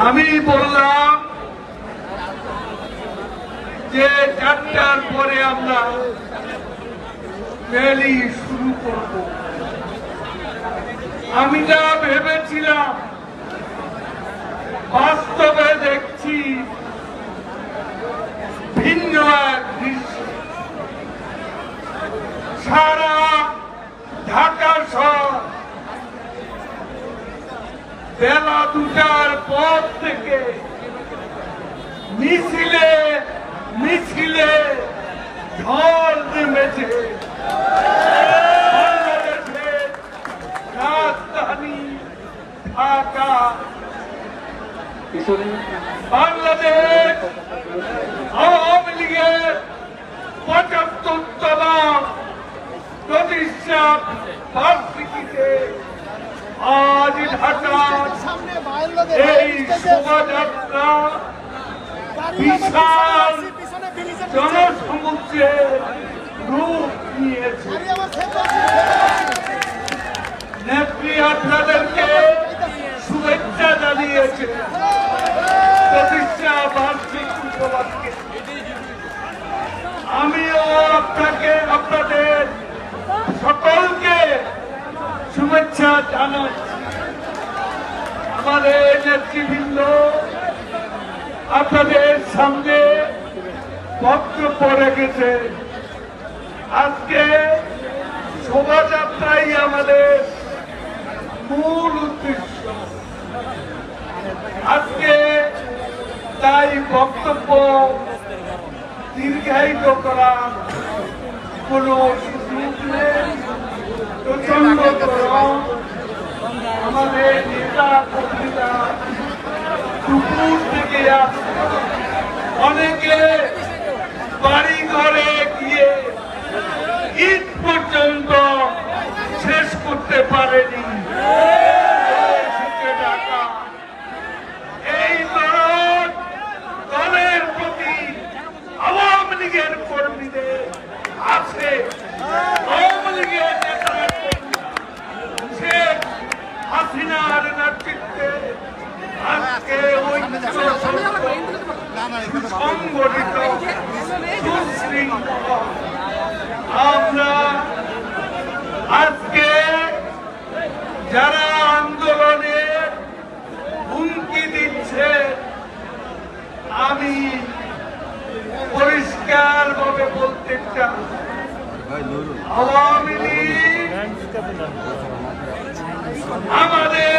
আমি বললাম যে 4টার পরে আমরা র্যালি শুরু করব। আমি যা ভেবেছিলাম বাস্তবে দেখছি ভিন্ন এক দৃশ্য। সারা ঢাকা শহর বেলা 2টার পর থেকে মিছিলে মিছিলে ঢল নেমেছে। বাংলাদেশের রাজধানী ঢাকা, বাংলাদেশ আওয়ামী লীগের 75তম প্রতিষ্ঠা বার্ষিকীতে আজ ঢাকার এই শোভাযাত্রা বিশাল জনসমুদ্রের রূপ নিয়েছে। নেত্রী আপনাদেরকে শুভেচ্ছা জানিয়েছে প্রতিষ্ঠা বার্ষিক উপলক্ষে। আমিও আপনাদের সকলকে শুভেচ্ছা জানাচ্ছি। আমাদের নেতৃবৃন্দ আপনাদের সামনে বক্তব্য রেখেছে। আজকে শোভাযাত্রাই আমাদের মূল উদ্দেশ্য। আজকে তাই বক্তব্য দীর্ঘায়িত করার কোন সুযোগ নেই। প্রচন্ড গরম, আমাদের নেতা কর্মীরা দুপুর থেকে আসছে। অনেকে বাড়ি ঘরে গিয়ে ঈদ পর্যন্ত শেষ করতে পারেনি। এই দলের প্রতি আওয়ামী লীগের কর্মীদের আছে। আওয়ামী লীগের নেতারা শেখ হাসিনার নেতৃত্বে আজকে সংগঠিত সুশৃঙ্খল আমরা আজকে যারা আন্দোলনের হুমকি দিচ্ছে, আমি পরিষ্কার ভাবে বলতে চাই, আওয়ামী লীগ আমাদের